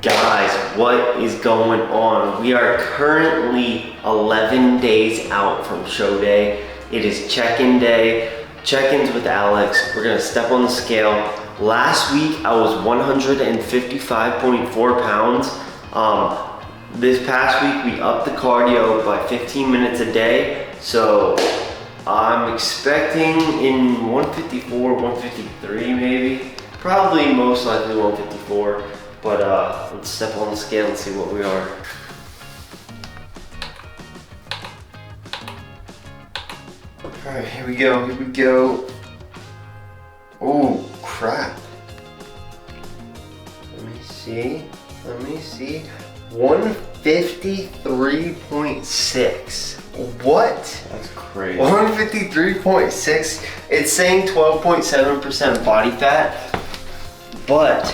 Guys, what is going on? We are currently 11 days out from show day. It is check-in day, check-ins with Alex. We're gonna step on the scale. Last week, I was 155.4 pounds. This past week, we upped the cardio by 15 minutes a day. So I'm expecting in 154, 153 maybe. Probably most likely 154. But let's step on the scale and see what we are. All right, here we go, here we go. Oh, crap. Let me see. 153.6. What? That's crazy. 153.6. It's saying 12.7% body fat, but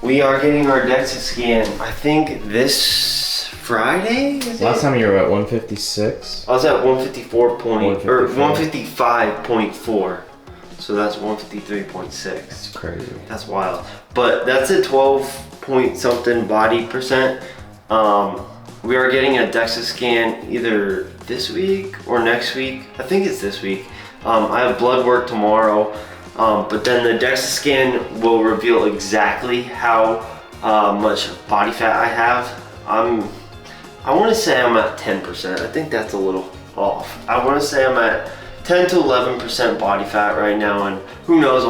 we are getting our DEXA scan, I think this Friday? Last time you were at 156? I was at 155.4. So that's 153.6. That's crazy. That's wild. But that's a 12 point something body percent. We are getting a DEXA scan either this week or next week. I think it's this week. I have blood work tomorrow. But then the DEXA scan will reveal exactly how much body fat I have. I want to say I'm at 10%. I think that's a little off. I want to say I'm at 10 to 11% body fat right now, and who knows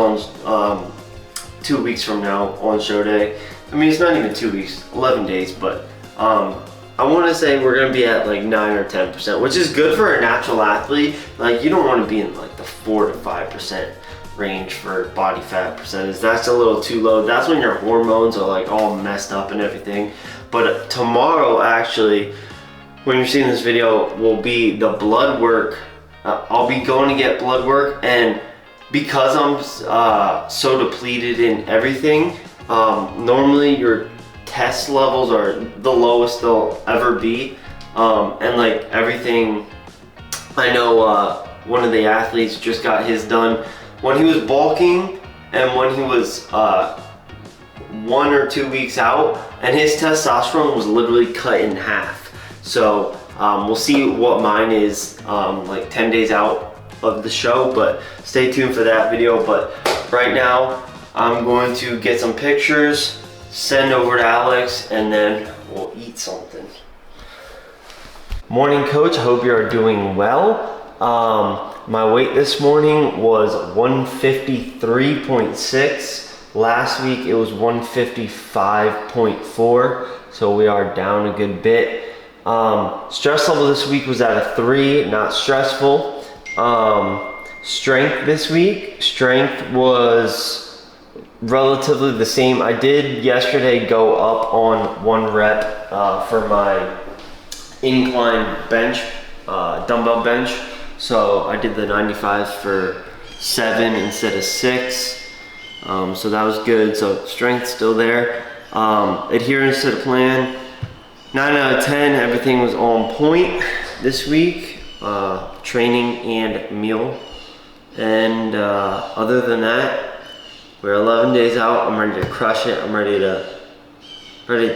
on 2 weeks from now on show day. I mean, it's not even 2 weeks, 11 days, but I want to say we're going to be at like 9 or 10%, which is good for a natural athlete. Like, you don't want to be in like the 4 to 5% range for body fat percentage. That's a little too low. That's when your hormones are like all messed up and everything. But tomorrow, actually, when you're seeing this video, will be the blood work. I'll be going to get blood work, and because I'm so depleted in everything, normally your test levels are the lowest they'll ever be, and like everything. I know one of the athletes just got his done when he was bulking and when he was 1 or 2 weeks out, and his testosterone was literally cut in half. So we'll see what mine is like 10 days out of the show, but stay tuned for that video. But right now I'm going to get some pictures, send over to Alex, and then we'll eat something. Morning, coach. I hope you are doing well. My weight this morning was 153.6. Last week it was 155.4, so we are down a good bit. Stress level this week was at a 3, not stressful. Strength this week, strength was relatively the same. I did yesterday go up on 1 rep for my incline bench, dumbbell bench. So I did the 95 for 7 instead of 6. So that was good. So strength still there. Adherence to the plan, 9 out of 10. Everything was on point this week, training and meal. And other than that, we're 11 days out. I'm ready to crush it. I'm ready to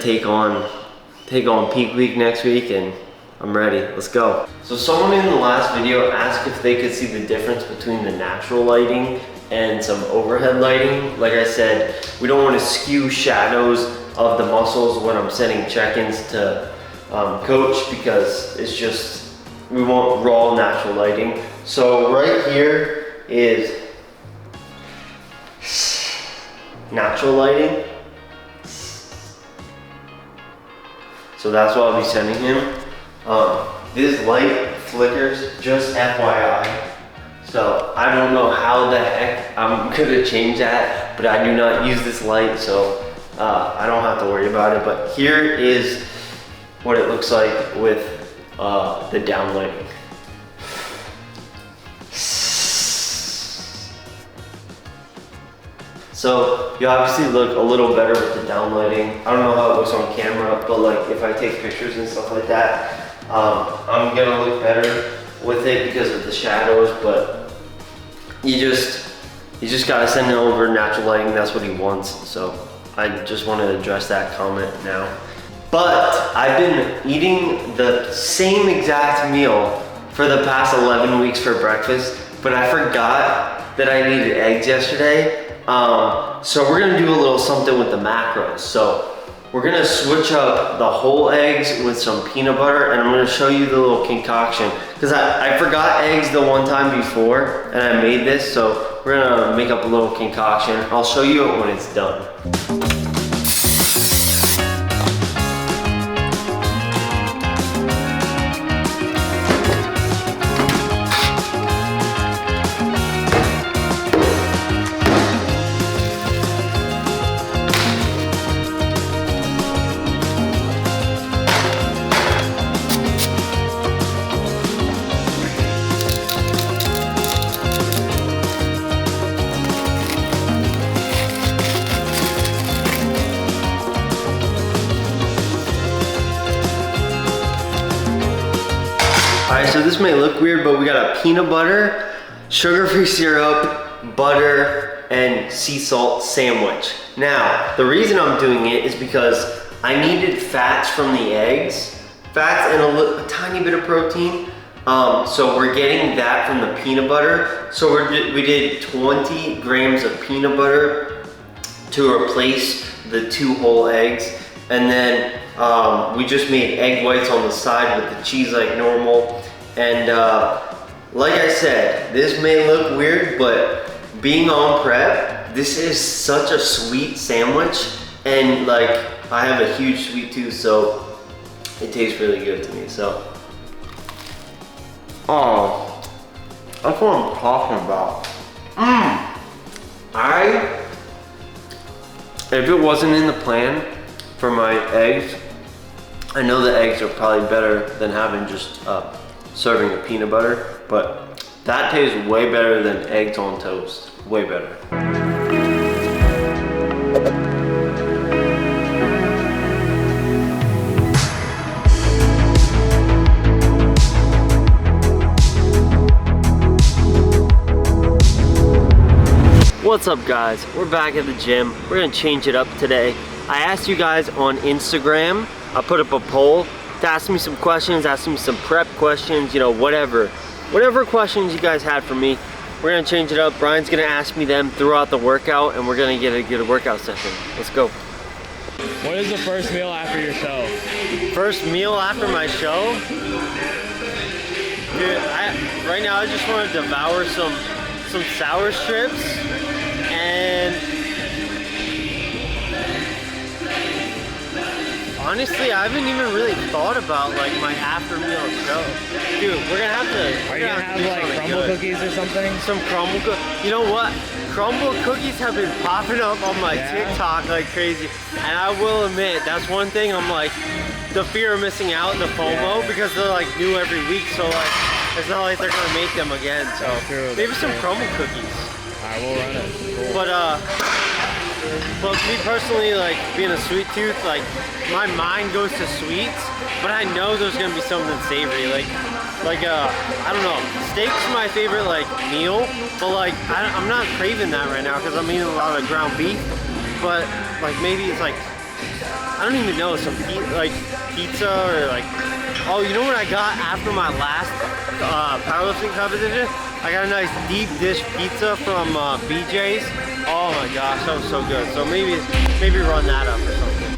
take on peak week next week, and I'm ready. Let's go. So someone in the last video asked if they could see the difference between the natural lighting and some overhead lighting. Like I said, we don't want to skew shadows of the muscles when I'm sending check-ins to coach, because it's just, we want raw natural lighting. So right here is natural lighting. So that's what I'll be sending him. This light flickers, just FYI. So I don't know how the heck I'm gonna change that, but I do not use this light, so I don't have to worry about it. But here is what it looks like with the down lighting. So you obviously look a little better with the down lighting. I don't know how it looks on camera, but like if I take pictures and stuff like that, I'm gonna look better with it because of the shadows. But you just gotta send it over natural lighting. That's what he wants. So I just want to address that comment now. But I've been eating the same exact meal for the past 11 weeks for breakfast, but I forgot that I needed eggs yesterday. So we're gonna do a little something with the macros. So we're gonna switch up the whole eggs with some peanut butter, and I'm gonna show you the little concoction. Because I forgot eggs the one time before, and I made this, so we're gonna make up a little concoction. I'll show you it when it's done. Alright, so this may look weird, but we got a peanut butter, sugar-free syrup, butter, and sea salt sandwich. Now, the reason I'm doing it is because I needed fats from the eggs, fats and a tiny bit of protein. So we're getting that from the peanut butter. So we did 20 grams of peanut butter to replace the 2 whole eggs. And then we just made egg whites on the side with the cheese like normal. And like I said, this may look weird, but being on prep, this is such a sweet sandwich. And like, I have a huge sweet tooth, so it tastes really good to me, so. Oh, that's what I'm talking about. If it wasn't in the plan for my eggs, I know the eggs are probably better than having just serving of peanut butter, but that tastes way better than eggs on toast. Way better. What's up, guys? We're back at the gym. We're gonna change it up today. I asked you guys on Instagram, I put up a poll to ask me some questions, ask me some prep questions, you know, whatever questions you guys had for me. We're gonna change it up. Brian's gonna ask me them throughout the workout, and we're gonna get a good workout session. Let's go. What is the first meal after your show? First meal after my show? Dude, right now I just want to devour some sour strips, and honestly, I haven't even really thought about like my after meal show. Dude, we're gonna have to. Are you gonna have like crumble cookies or something? Some crumble cookies. You know what? Crumble cookies have been popping up on my TikTok like crazy. And I will admit, that's one thing I'm like, the fear of missing out, the FOMO, because they're like new every week. So like, it's not like they're gonna make them again. So maybe some crumble cookies. I will run it. Cool. But me personally, like being a sweet tooth, like my mind goes to sweets, but I know there's gonna be something savory. Like I don't know, steak's my favorite like meal, but like I'm not craving that right now because I'm eating a lot of ground beef. But like maybe it's like, I don't even know, some pizza or like, oh, you know what I got after my last powerlifting competition? I got a nice deep dish pizza from BJ's. Oh my gosh, that was so good. So maybe run that up or something.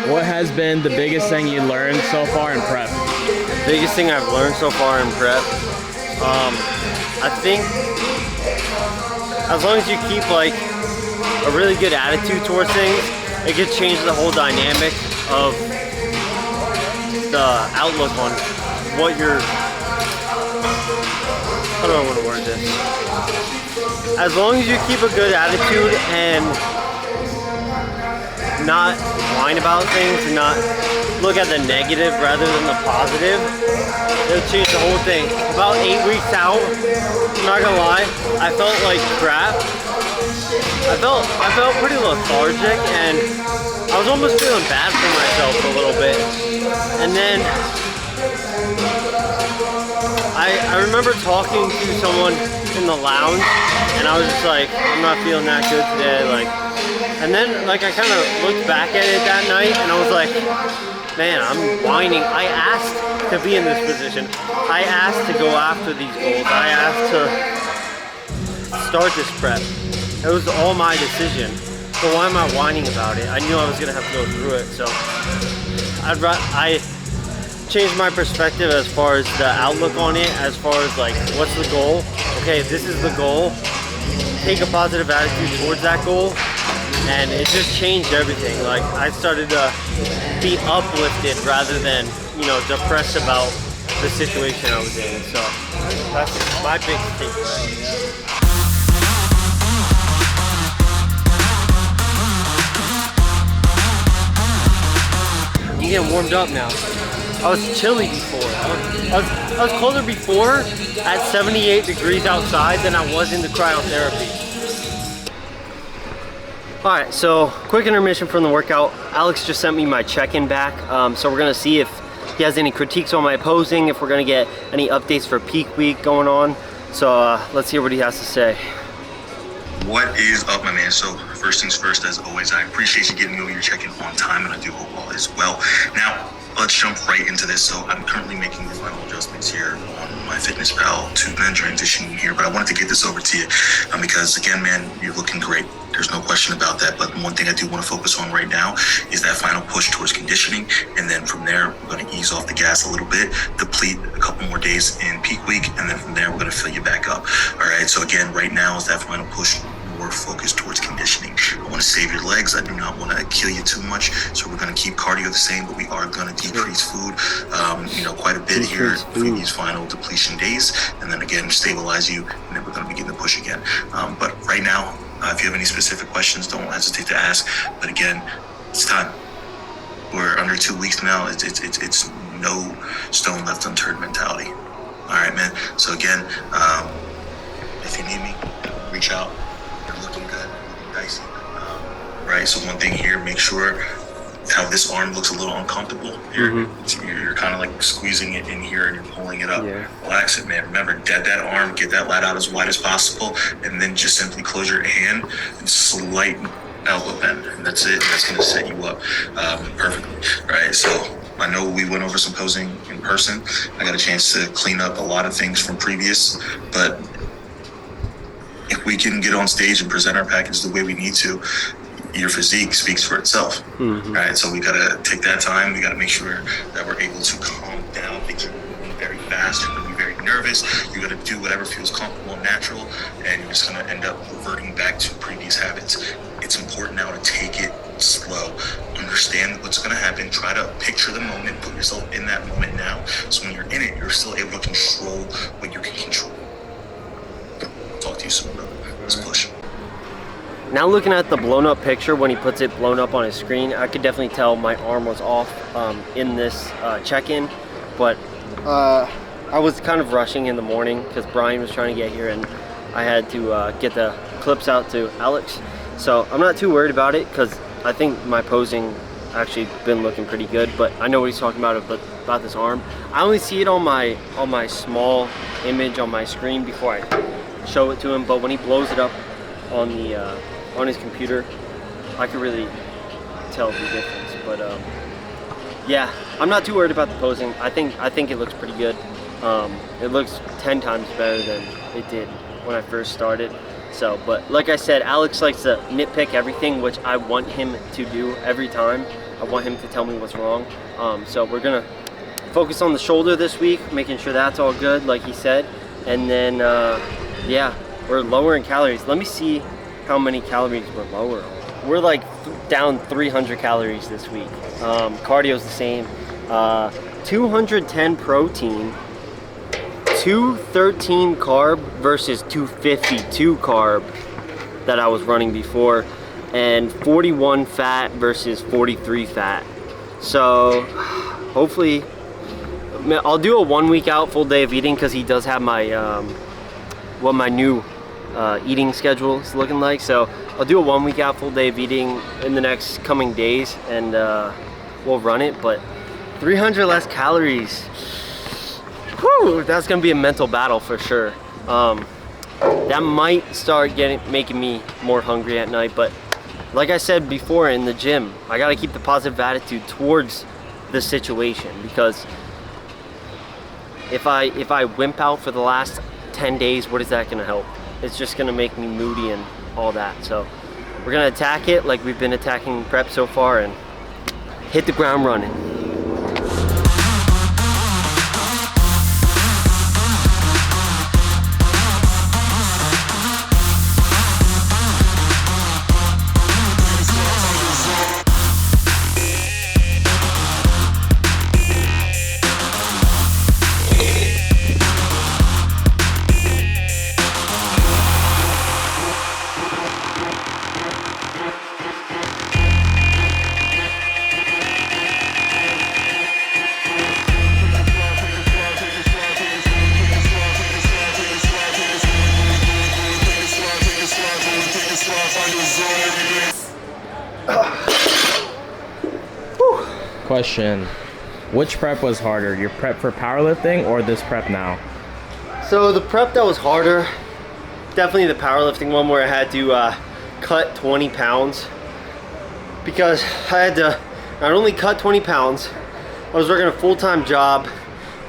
What has been the biggest thing you learned so far in prep? Biggest thing I've learned so far in prep, I think as long as you keep like a really good attitude towards things, it could change the whole dynamic of the outlook on what you're, how do I want to word this? As long as you keep a good attitude and not whine about things and not look at the negative rather than the positive, it'll change the whole thing. About 8 weeks out, I'm not gonna lie, I felt like crap. I felt pretty lethargic, and I was almost feeling bad for myself a little bit. And then I remember talking to someone in the lounge, and I was just like, I'm not feeling that good today. Like, and then like I kind of looked back at it that night, and I was like, man, I'm whining. I asked to be in this position. I asked to go after these goals. I asked to start this prep. It was all my decision. So why am I whining about it? I knew I was gonna have to go through it. So I changed my perspective as far as the outlook on it, as far as like, what's the goal? Okay, this is the goal. Take a positive attitude towards that goal. And it just changed everything. Like, I started to be uplifted rather than, you know, depressed about the situation I was in. So that's my big takeaway. I'm getting warmed up now. I was chilly before. I was colder before at 78 degrees outside than I was in the cryotherapy. All right, so quick intermission from the workout. Alex just sent me my check-in back. So we're gonna see if he has any critiques on my posing, if we're gonna get any updates for peak week going on. So let's hear what he has to say. What is up, my man? So first things first, as always, I appreciate you getting me over your check-in on time, and I do hope all is well. Now, let's jump right into this. So I'm currently making the final adjustments here on my MyFitnessPal to then transition here, but I wanted to get this over to you because, again, man, you're looking great. There's no question about that. But one thing I do want to focus on right now is that final push towards conditioning. And then from there, we're going to ease off the gas a little bit, deplete a couple more days in peak week. And then from there, we're going to fill you back up. All right. So again, right now is that final push, more focused towards conditioning. I want to save your legs. I do not want to kill you too much. So we're going to keep cardio the same, but we are going to decrease food, quite a bit here for these final depletion days. And then again, stabilize you. And then we're going to begin the push again. But right now, if you have any specific questions, don't hesitate to ask. But again, it's time. We're under 2 weeks now. It's no stone left unturned mentality. All right, man. So again, if you need me, reach out. You're looking good, looking dicey. Right. So one thing here, make sure how this arm looks a little uncomfortable. You're kind of like squeezing it in here and you're pulling it up. Yeah. Relax it, man. Remember, dead that arm, get that lat out as wide as possible, and then just simply close your hand and slight elbow bend, and that's it. That's going to set you up perfectly. Right. So I know we went over some posing in person. I got a chance to clean up a lot of things from previous, but if we can get on stage and present our package the way we need to, your physique speaks for itself. Right? So we gotta take that time. We gotta make sure that we're able to calm down. Things are moving very fast. You're gonna be very nervous. You gotta do whatever feels comfortable and natural, and you're just gonna end up reverting back to previous habits. It's important now to take it slow. Understand what's gonna happen. Try to picture the moment. Put yourself in that moment now. So when you're in it, you're still able to control what you can control. Talk to you soon, brother. Let's push. Now looking at the blown up picture, when he puts it blown up on his screen, I could definitely tell my arm was off in this check-in, but I was kind of rushing in the morning because Brian was trying to get here and I had to get the clips out to Alex. So I'm not too worried about it because I think my posing actually been looking pretty good, but I know what he's talking about this arm. I only see it on my small image on my screen before I show it to him, but when he blows it up on the on his computer, I could really tell the difference. But yeah, I'm not too worried about the posing. I think it looks pretty good. It looks 10 times better than it did when I first started. So, but like I said, Alex likes to nitpick everything, which I want him to do every time. I want him to tell me what's wrong. So we're gonna focus on the shoulder this week, making sure that's all good, like he said. And then, yeah, we're lowering calories. Let me see how many calories we're lowering. We're like down 300 calories this week. Cardio's the same. 210 protein, 213 carb versus 252 carb that I was running before. and 41 fat versus 43 fat. So hopefully I'll do a 1 week out full day of eating, because he does have my what my new eating schedule is looking like. So I'll do a 1 week out full day of eating in the next coming days, and we'll run it. But 300 less calories, whew, that's gonna be a mental battle for sure. That might start making me more hungry at night, but like I said before in the gym, I gotta keep the positive attitude towards the situation, because if I wimp out for the last 10 days, what is that gonna help? It's just gonna make me moody and all that. So we're gonna attack it like we've been attacking prep so far and hit the ground running. Question, which prep was harder, your prep for powerlifting or this prep now? So the prep that was harder, definitely the powerlifting one, where I had to cut 20 pounds, because I had to not only cut 20 pounds, I was working a full-time job,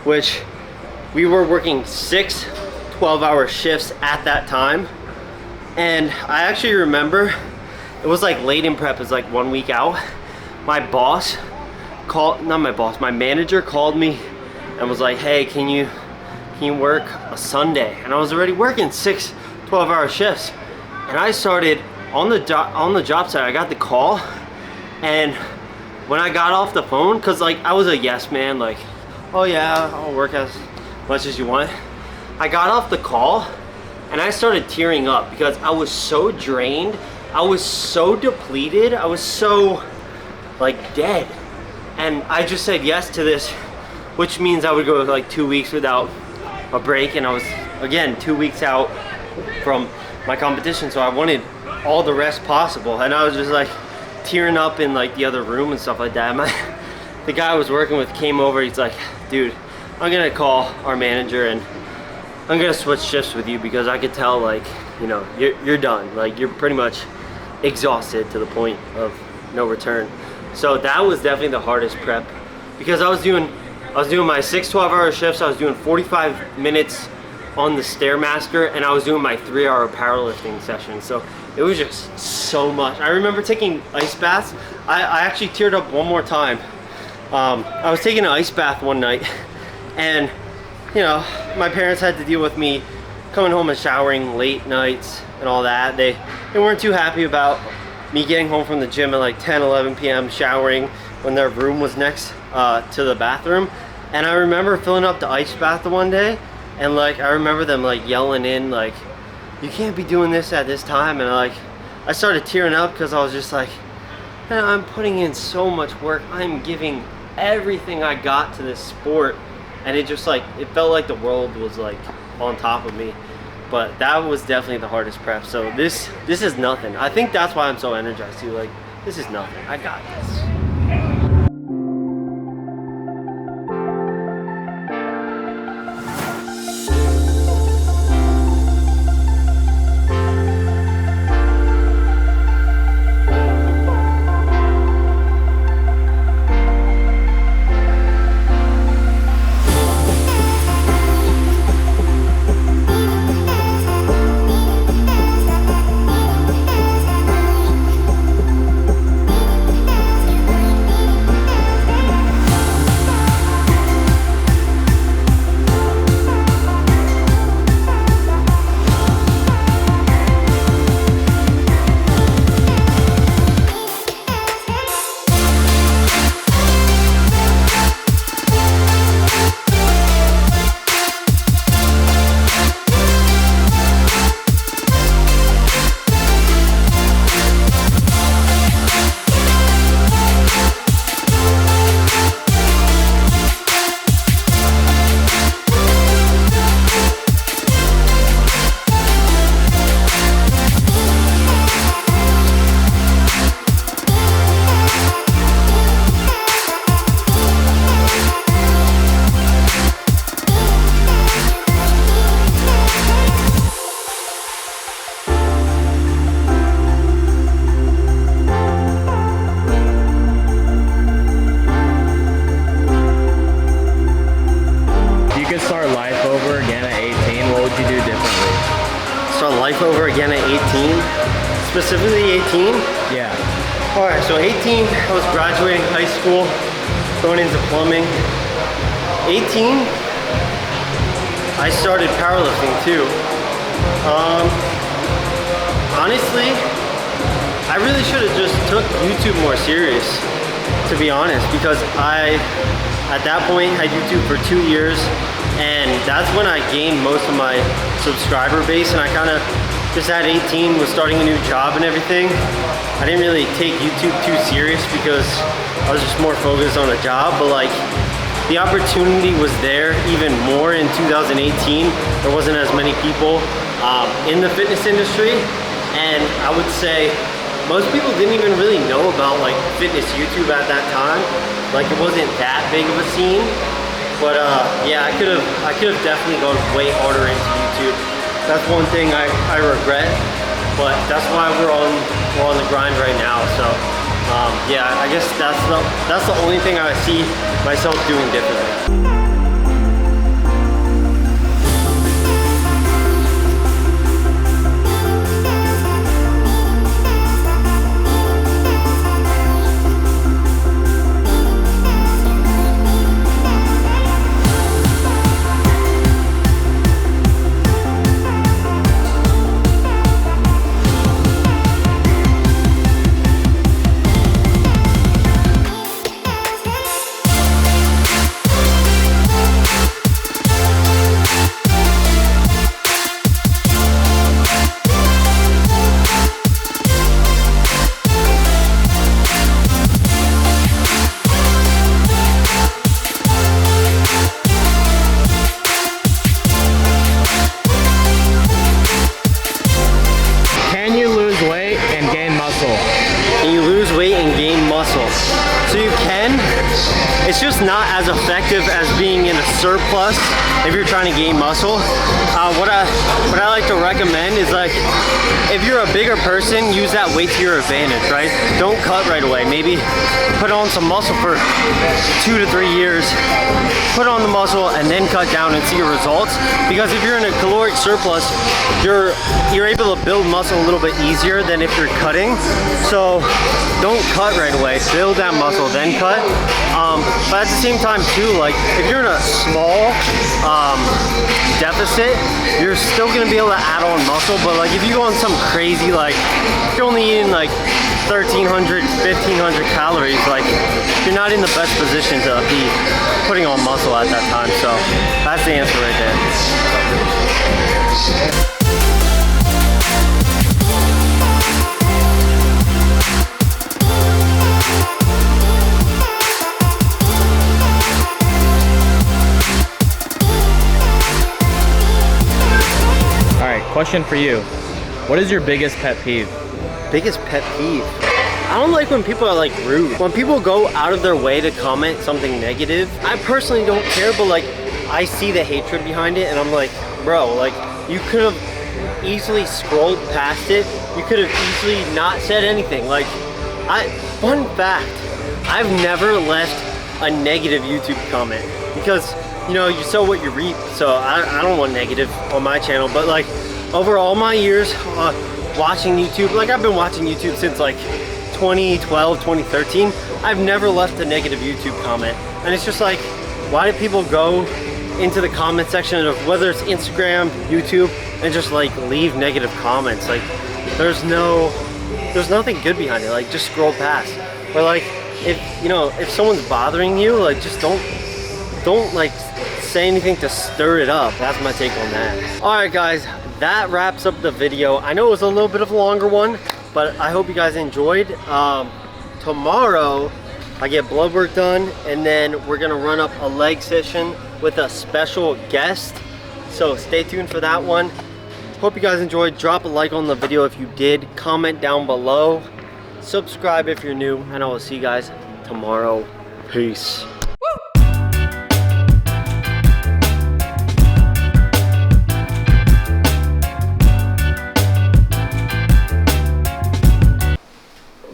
which we were working 6 12-hour shifts at that time. And I actually remember, it was like late in prep, it was like 1 week out, my boss called, not my boss, my manager called me and was like, hey, can you work a Sunday? And I was already working 6 12-hour shifts, and I started on the job site. I got the call, and when I got off the phone, because like I was a yes man, like, oh yeah, I'll work as much as you want. I got off the call and I started tearing up, because I was so drained, I was so depleted, I was so like dead. And I just said yes to this, which means I would go like 2 weeks without a break, and I was again 2 weeks out from my competition, so I wanted all the rest possible. And I was just like tearing up in like the other room and stuff like that. The guy I was working with came over, he's like, dude, I'm gonna call our manager and I'm gonna switch shifts with you, because I could tell, like, you know, you're done, like you're pretty much exhausted to the point of no return. So that was definitely the hardest prep, because I was doing my 6 12-hour shifts. I was doing 45 minutes on the Stairmaster, and I was doing my 3-hour powerlifting session. So it was just so much. I remember taking ice baths. I actually teared up one more time. I was taking an ice bath one night, and you know, my parents had to deal with me coming home and showering late nights and all that. They weren't too happy about me getting home from the gym at like 10 11 p.m. showering when their room was next to the bathroom. And I remember filling up the ice bath the one day, and like I remember them like yelling in, like, you can't be doing this at this time. And like I started tearing up, because I was just like, man, I'm putting in so much work, I'm giving everything I got to this sport, and it just like, it felt like the world was like on top of me. But that was definitely the hardest prep. So this is nothing. I think that's why I'm so energized too. Like, this is nothing, I got this. 18, specifically 18. Yeah. All right, so 18, I was graduating high school, going into plumbing. 18, I started powerlifting too. Honestly, I really should have just took YouTube more serious, to be honest, because I, at that point, had YouTube for 2 years, and that's when I gained most of my subscriber base, and I kind of just at 18 was starting a new job and everything. I didn't really take YouTube too serious because I was just more focused on a job, but like the opportunity was there even more in 2018. There wasn't as many people in the fitness industry, and I would say most people didn't even really know about like fitness YouTube at that time. Like it wasn't that big of a scene. But yeah, I could have definitely gone way harder into YouTube. That's one thing I regret, but that's why we're on the grind right now. So yeah, I guess that's the only thing I see myself doing differently. It's just not as effective as being in a surplus if you're trying to gain muscle. What I like to recommend is like, if you're a bigger person, use that weight to your advantage, right? Don't cut right away. Maybe put on some muscle for 2 to 3 years, put on the muscle and then cut down and see your results. Because if you're in a caloric surplus, you're able to build muscle a little bit easier than if you're cutting. So don't cut right away, build that muscle, then cut. But at the same time too, like if you're in a small deficit, you're still gonna be able to add on muscle. But like if you go on some crazy, like if you're only eating like 1,300, 1,500 calories, like you're not in the best position to be putting on muscle at that time. So that's the answer right there. Question for you. What is your biggest pet peeve? Biggest pet peeve? I don't like when people are like rude. When people go out of their way to comment something negative, I personally don't care, but like I see the hatred behind it and I'm like, bro, like you could have easily scrolled past it. You could have easily not said anything. Like, fun fact, I've never left a negative YouTube comment because, you know, you sow what you reap. So I don't want negative on my channel, but like over all my years watching YouTube, like I've been watching YouTube since like 2012, 2013, I've never left a negative YouTube comment. And it's just like, why do people go into the comment section of whether it's Instagram, YouTube, and just like leave negative comments? Like there's nothing good behind it. Like just scroll past. Or like if someone's bothering you, like just don't like say anything to stir it up. That's my take on that. All right guys, that wraps up the video. I know it was a little bit of a longer one, but I hope you guys enjoyed. Tomorrow I get blood work done and then we're gonna run up a leg session with a special guest, so stay tuned for that one. Hope you guys enjoyed. Drop a like on the video if you did, comment down below, subscribe if you're new, and I will see you guys tomorrow. Peace.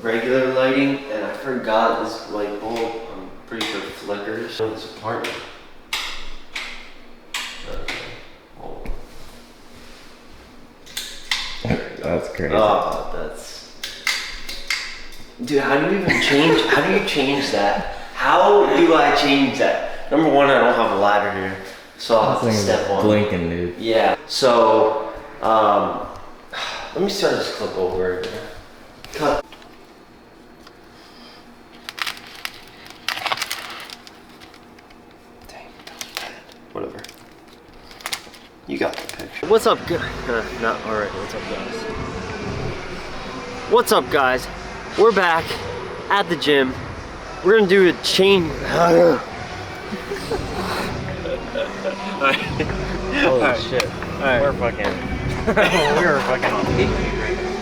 Regular lighting, and I forgot this light bulb, I'm pretty sure flickers in this apartment. Okay, hold on. There we go. That's crazy. Oh, that's. Dude, how do you even change? How do you change that? How do I change that? Number one, I don't have a ladder here, so I'll have to step on. Blinking, dude. Yeah. So, let me start this clip over again. Cut. Dang, whatever. You got the picture. What's up, guys? Not alright. What's up, guys? What's up, guys? We're back at the gym. We're gonna do a chain. Holy shit. Alright. We're fucking on peak.